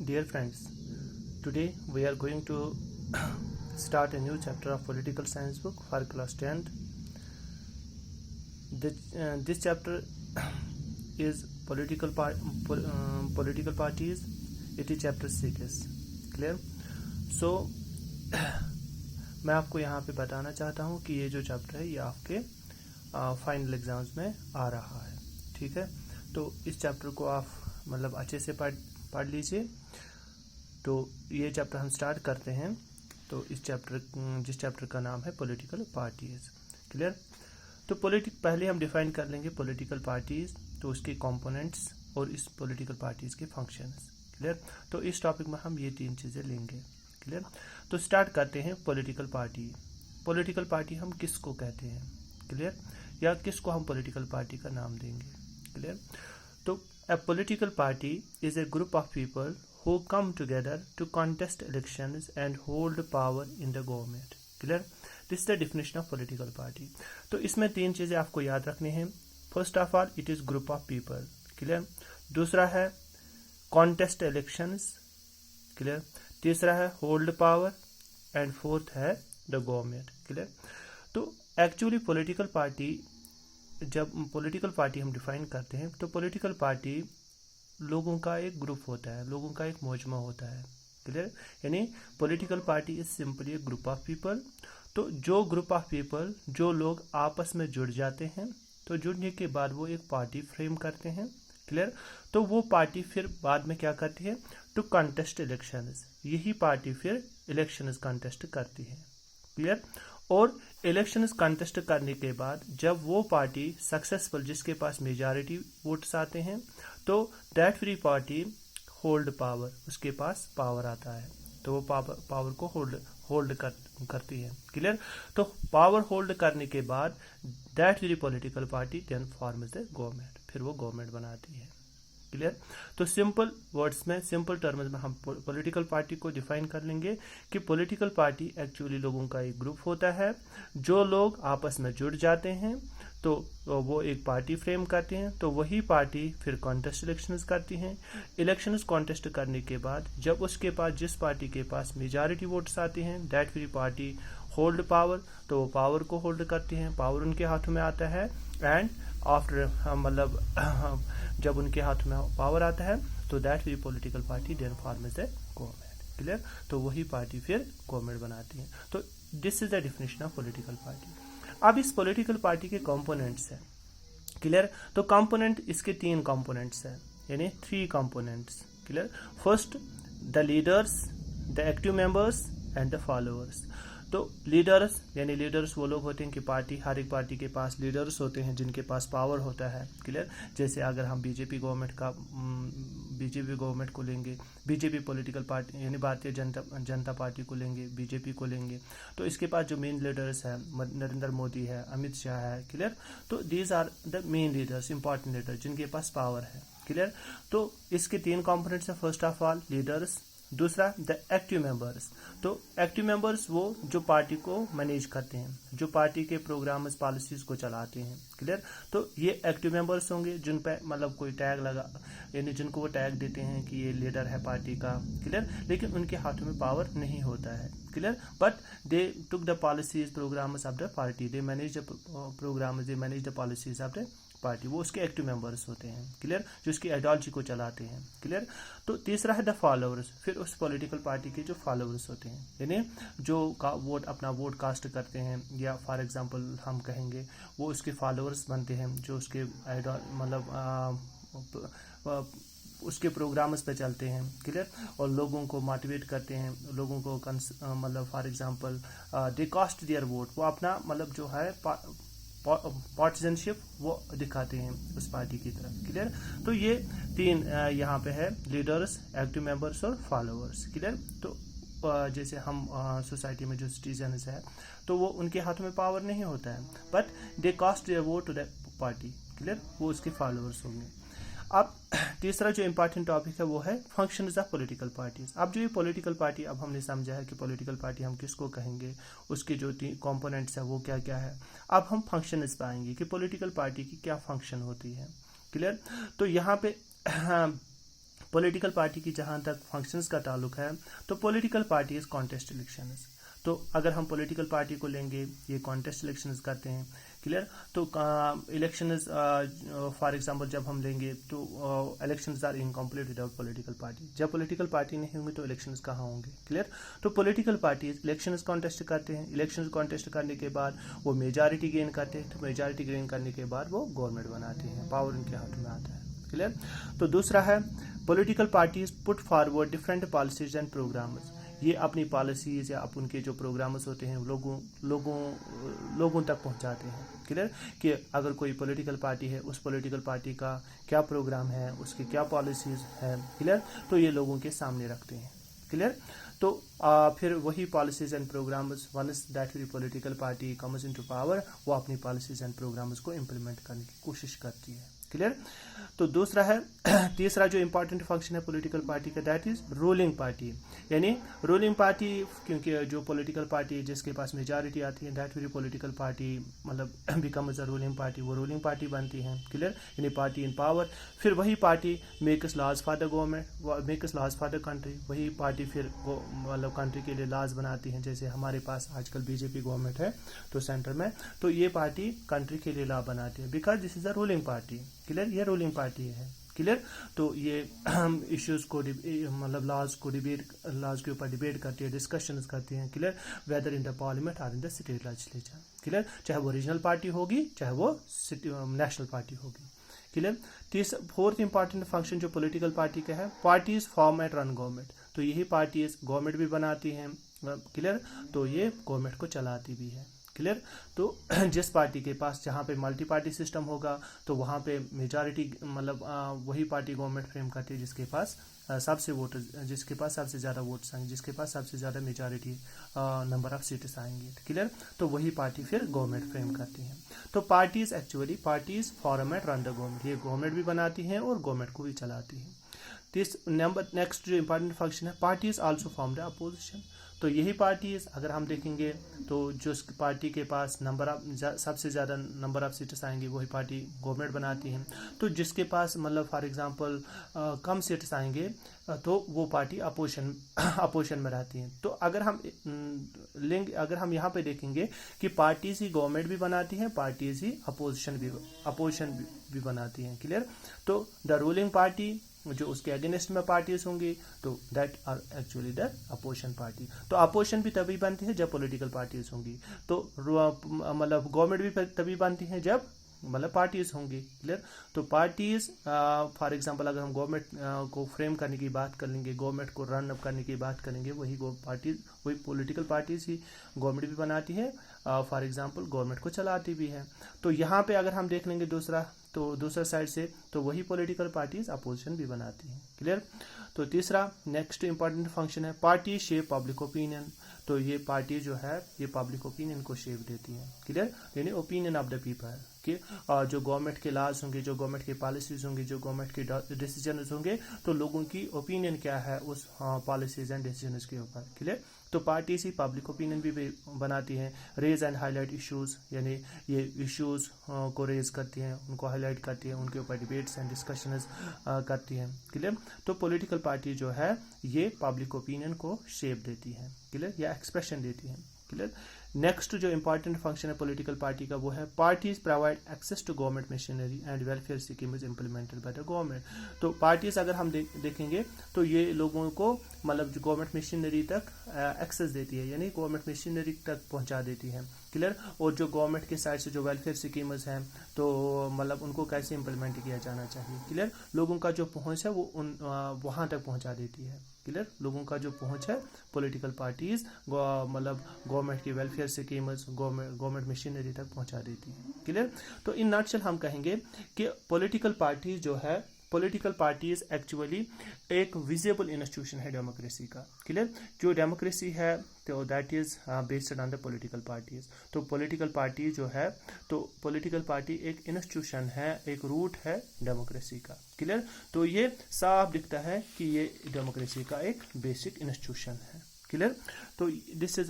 Dear friends, today we are going to start a new chapter of political science book for class 10th. This chapter is political parties. It is chapter 6. Clear? So मैं आपको यहाँ पे बताना चाहता हूँ कि ये जो चैप्टर है ये आपके फाइनल एग्जाम्स में आ रहा है. ठीक है, तो इस चैप्टर को आप मतलब अच्छे से पढ़ लीजिए. तो ये चैप्टर हम स्टार्ट करते हैं. तो जिस चैप्टर का नाम है पॉलिटिकल पार्टीज. क्लियर? तो पहले हम डिफाइन कर लेंगे पॉलिटिकल पार्टीज, तो उसके कंपोनेंट्स और इस पॉलिटिकल पार्टीज के फंक्शंस. क्लियर? तो इस टॉपिक में हम ये 3 चीज़ें लेंगे. क्लियर? तो स्टार्ट करते हैं पॉलिटिकल पार्टी. पॉलिटिकल पार्टी हम किसको कहते हैं? क्लियर? या किसको हम पॉलिटिकल पार्टी का नाम देंगे? क्लियर? तो a political party is a group of people who come together to contest elections and hold power in the government. Clear? This is the definition of political party. तो इसमें 3 चीज़ें आपको याद रखनी है. First of all it is group of people. Clear? दूसरा है contest elections. Clear? तीसरा है होल्ड पावर एंड फोर्थ है द गवर्नमेंट. क्लियर? तो एक्चुअली पॉलिटिकल पार्टी, जब पॉलिटिकल पार्टी हम डिफाइन करते हैं तो पॉलिटिकल पार्टी लोगों का एक ग्रुप होता है, लोगों का एक मजमा होता है. क्लियर? यानी political party is simply A group of people. तो जो ग्रुप ऑफ पीपल, जो लोग आपस में जुड़ जाते हैं, तो जुड़ने के बाद वो एक पार्टी फ्रेम करते हैं. क्लियर? तो वो पार्टी फिर बाद में क्या करती है? To contest elections. यही पार्टी फिर इलेक्शंस कंटेस्ट करती है. क्लियर? और इलेक्शंस कंटेस्ट करने के बाद जब वो पार्टी सक्सेसफुल, जिसके पास मेजॉरिटी वोट्स आते हैं, तो that free party hold power, उसके पास पावर आता है, तो वो पावर को होल्ड करती है. क्लियर? तो पावर होल्ड करने के बाद that free political party then forms the government, फिर वो गवर्नमेंट बनाती है. क्लियर? तो सिंपल वर्ड्स में, सिंपल टर्म्स में हम पॉलिटिकल पार्टी को डिफाइन कर लेंगे कि पॉलिटिकल पार्टी एक्चुअली लोगों का एक ग्रुप होता है. जो लोग आपस में जुड़ जाते हैं तो वो एक पार्टी फ्रेम करते हैं. तो वही पार्टी फिर कॉन्टेस्ट इलेक्शंस करती हैं. इलेक्शंस कॉन्टेस्ट करने के बाद जब उसके पास, जिस पार्टी के पास मेजॉरिटी वोट्स आते हैं, that free party hold power, तो वो पावर को होल्ड करती हैं, पावर उनके हाथों में आता है. एंड आफ्टर मतलब जब उनके हाथ में पावर आता है तो that free political party then forms the government. Clear? तो वही पार्टी फिर गवर्नमेंट बनाती है. तो this is the definition of political party. अब इस पॉलिटिकल पार्टी के कंपोनेंट्स हैं. क्लियर? तो कंपोनेंट, इसके 3 कंपोनेंट्स हैं, यानी 3 components. Clear? First the leaders, the active members and the followers. तो लीडर्स यानी लीडर्स वो लोग होते हैं कि पार्टी, हर एक पार्टी के पास लीडर्स होते हैं जिनके पास पावर होता है. क्लियर? जैसे अगर हम बीजेपी गवर्नमेंट को लेंगे, बीजेपी पॉलिटिकल पार्टी यानी भारतीय जनता पार्टी को लेंगे, बीजेपी को लेंगे, तो इसके पास जो मेन लीडर्स है, नरेंद्र मोदी है, अमित शाह है. क्लियर? तो these are the main leaders, important leaders जिनके पास पावर है. क्लियर? तो इसके 3 कॉम्पोनेंट्स है. फर्स्ट ऑफ ऑल लीडर्स, दूसरा द एक्टिव मेंबर्स. तो एक्टिव मेंबर्स वो जो पार्टी को मैनेज करते हैं, जो पार्टी के प्रोग्राम्स पॉलिसीज को चलाते हैं. क्लियर? तो ये एक्टिव मेंबर्स होंगे जिन पे मतलब कोई टैग लगा, यानी जिनको वो टैग देते हैं कि ये लीडर है पार्टी का. क्लियर? लेकिन उनके हाथों में पावर नहीं होता है. Clear? But they took the policies, programs of the party, they manage the programs, they manage the policies of the party. वो उसके एक्टिव मेंबर्स होते हैं. क्लियर? जो उसकी आइडियोलॉजी को चलाते हैं. क्लियर? तो तीसरा है द फॉलोअर्स. फिर उस पॉलिटिकल पार्टी के जो फॉलोअर्स होते हैं, यानी जो अपना वोट कास्ट करते हैं, या फॉर एग्जांपल हम कहेंगे वो उसके फॉलोअर्स बनते हैं, जो उसके मतलब उसके प्रोग्राम्स पे चलते हैं. क्लियर? और लोगों को मोटिवेट करते हैं, लोगों को मतलब for example they cast their vote, वो अपना मतलब जो है पार्टिजनशिप वो दिखाते हैं उस पार्टी की तरफ. क्लियर? तो ये 3 यहाँ पे है, लीडर्स, एक्टिव मेंबर्स और फॉलोअर्स. क्लियर? तो जैसे हम सोसाइटी में जो सिटीजन्स है, तो वो उनके हाथों में पावर नहीं होता है, but they cast their vote to the party. Clear? वो उसके फॉलोअर्स होंगे. अब तीसरा जो इम्पोर्टेंट टॉपिक है वो है फंक्शंस ऑफ पॉलिटिकल पार्टीज. अब जो ये पॉलिटिकल पार्टी, अब हमने समझा है कि पॉलिटिकल पार्टी हम किसको कहेंगे, उसके जो 3 कंपोनेंट्स है वो क्या क्या है. अब हम फंक्शंस पे आएंगे कि पॉलिटिकल पार्टी की क्या फंक्शन होती है. क्लियर? तो यहाँ पे पॉलिटिकल पार्टी की जहाँ तक फंक्शंस का ताल्लुक है, तो political party is contest elections. तो अगर हम पॉलिटिकल पार्टी को लेंगे, ये कॉन्टेस्ट इलेक्शंस करते हैं, क्लियर। तो इलेक्शंस फॉर एग्जांपल जब हम लेंगे तो elections are incomplete without political party. जब पॉलिटिकल पार्टी नहीं होंगी तो इलेक्शंस कहाँ होंगे, क्लियर। तो पॉलिटिकल पार्टी इलेक्शंस कॉन्टेस्ट करते हैं, इलेक्शंस कॉन्टेस्ट करने के बाद वो मेजॉरिटी गेन करते हैं, तो मेजॉरिटी गेन करने के बाद वो गवर्नमेंट बनाते हैं, पावर उनके हाथों में आता है, क्लियर। तो दूसरा है political parties put forward different policies and programs. ये अपनी पॉलिसीज या उनके जो प्रोग्राम्स होते हैं लोगों तक पहुंचाते हैं, क्लियर। कि अगर कोई पॉलिटिकल पार्टी है, उस पॉलिटिकल पार्टी का क्या प्रोग्राम है, उसकी क्या पॉलिसीज है, क्लियर। तो ये लोगों के सामने रखते हैं, क्लियर। तो फिर वही policies and programs once that political party comes into power, वो अपनी पॉलिसीज एंड प्रोग्राम्स को इम्प्लीमेंट करने की कोशिश करती है, क्लियर। तो दूसरा है तीसरा जो इंपॉर्टेंट फंक्शन है पॉलिटिकल पार्टी का, दैट इज रूलिंग पार्टी। यानी रूलिंग पार्टी, क्योंकि जो पॉलिटिकल पार्टी जिसके पास मेजॉरिटी आती है, दैट वेरी पॉलिटिकल पार्टी मतलब बिकम्स अ रूलिंग पार्टी, वो रूलिंग पार्टी बनती है, क्लियर। यानी पार्टी इन पावर। फिर वही party makes laws for the government, makes laws for the country. वही पार्टी फिर मतलब कंट्री के लिए लॉज बनाती है। जैसे हमारे पास आजकल बीजेपी गवर्नमेंट है तो सेंटर में, तो ये पार्टी कंट्री के लिए लॉ बनाती है, because this is a ruling party, clear. ये रूलिंग पार्टी है, क्लियर। तो ये इश्यूज को मतलब लॉज के ऊपर डिबेट करती है, डिस्कशंस करती हैं, clear. Whether in the parliament और in the state legislature, clear. चाहे वो रीजनल पार्टी होगी, चाहे वो नेशनल पार्टी होगी, क्लियर। फोर्थ इंपॉर्टेंट फंक्शन जो पॉलिटिकल पार्टी का है, parties form and run government. तो यही पार्टीज गवर्नमेंट भी बनाती हैं, क्लियर। तो ये गवर्नमेंट को चलाती भी है, क्लियर। तो जिस पार्टी के पास जहाँ पे मल्टी पार्टी सिस्टम होगा तो वहाँ पे मेजॉरिटी मतलब वही पार्टी गवर्नमेंट फ्रेम करती है जिसके पास सबसे वोट, जिसके पास सबसे ज़्यादा वोट्स आएंगे, जिसके पास सबसे ज़्यादा मेजॉरिटी नंबर ऑफ सीट्स आएंगी, क्लियर। तो वही पार्टी फिर गवर्नमेंट फ्रेम करती है। तो parties actually parties form and run the government, ये गवर्नमेंट भी बनाती हैं और गवर्नमेंट को भी चलाती है। नेक्स्ट जो इंपॉर्टेंट फंक्शन है, parties also form the opposition. तो यही पार्टीज अगर हम देखेंगे तो जो पार्टी के पास सबसे ज़्यादा नंबर ऑफ सीट्स आएंगी वही पार्टी गवर्नमेंट बनाती है। तो जिसके पास मतलब फॉर एग्जांपल कम सीट्स आएंगे तो वो पार्टी अपोजिशन में रहती है। तो अगर हम यहाँ पे देखेंगे कि पार्टीज ही गवर्नमेंट भी बनाती हैं, पार्टीज ही अपोजिशन भी बनाती हैं, क्लियर। तो द रूलिंग पार्टी जो उसके अगेंस्ट में पार्टीज होंगी तो that are actually the opposition party. तो अपोजिशन भी तभी बनती है जब पॉलिटिकल पार्टीज होंगी, तो मतलब गवर्नमेंट भी तभी बनती है जब मतलब पार्टीज होंगी, क्लियर। तो पार्टीज फॉर एग्जांपल अगर हम गवर्नमेंट को फ्रेम करने की बात कर लेंगे, गवर्नमेंट को रन अप करने की बात करेंगे, वही पॉलिटिकल पार्टीज ही गवर्नमेंट भी बनाती है, फॉर एग्जांपल गवर्नमेंट को चलाती भी है। तो यहाँ पे अगर हम देख लेंगे दूसरा साइड से तो वही पॉलिटिकल पार्टीज अपोजिशन भी बनाती हैं, क्लियर। तो तीसरा नेक्स्ट इंपॉर्टेंट फंक्शन है पार्टी शेप पब्लिक ओपिनियन। तो ये पार्टी जो है ये पब्लिक ओपिनियन को शेप देती है, क्लियर। यानी ओपिनियन ऑफ द पीपल कि जो गवर्नमेंट के लॉज होंगे, जो गवर्नमेंट की पॉलिसीज होंगी, जो गवर्नमेंट के डिसीजन होंगे, तो लोगों की ओपिनियन क्या है उस पॉलिसीज एंड डिसीजन के ऊपर, क्लियर। तो पार्टीज ही पब्लिक ओपिनियन भी बनाती हैं। रेज एंड हाईलाइट इश्यूज, यानी ये इश्यूज को रेज करती हैं, उनको हाईलाइट करती हैं, उनके ऊपर डिबेट्स एंड डिस्कशंस करती हैं, क्लियर। तो पॉलिटिकल पार्टी जो है ये पब्लिक ओपिनियन को शेप देती है, क्लियर, या एक्सप्रेशन देती है, क्लियर। नेक्स्ट जो इंपॉर्टेंट फंक्शन है पॉलिटिकल पार्टी का वो है parties provide access to government machinery and welfare schemes implemented by the government. तो पार्टीज अगर हम देखेंगे तो ये लोगों को मतलब जो गवर्नमेंट मशीनरी तक एक्सेस देती है, यानी गवर्नमेंट मशीनरी तक पहुंचा देती है, क्लियर। और जो गवर्नमेंट के साइड से जो वेलफेयर स्कीम्स हैं तो मतलब उनको कैसे इम्प्लीमेंट किया जाना चाहिए, क्लियर। लोगों का जो पहुंच है वो वहां तक पहुंचा देती है, क्लियर। लोगों का जो पहुंच है पॉलिटिकल पार्टीज मतलब गवर्नमेंट की वेलफेयर स्कीम्स गवर्नमेंट मशीनरी तक पहुंचा देती है, क्लियर। तो इन नटशेल हम कहेंगे कि पॉलिटिकल पार्टीज जो है पॉलिटिकल पार्टीज एक्चुअली एक विजिबल इंस्टीट्यूशन है डेमोक्रेसी का, क्लियर। जो डेमोक्रेसी है तो that is based on the political parties. तो पॉलिटिकल पार्टी जो है तो पॉलिटिकल पार्टी एक इंस्टीट्यूशन है, एक रूट है डेमोक्रेसी का, क्लियर। तो ये साफ दिखता है कि ये डेमोक्रेसी का एक बेसिक इंस्टीट्यूशन है, क्लियर। तो दिस इज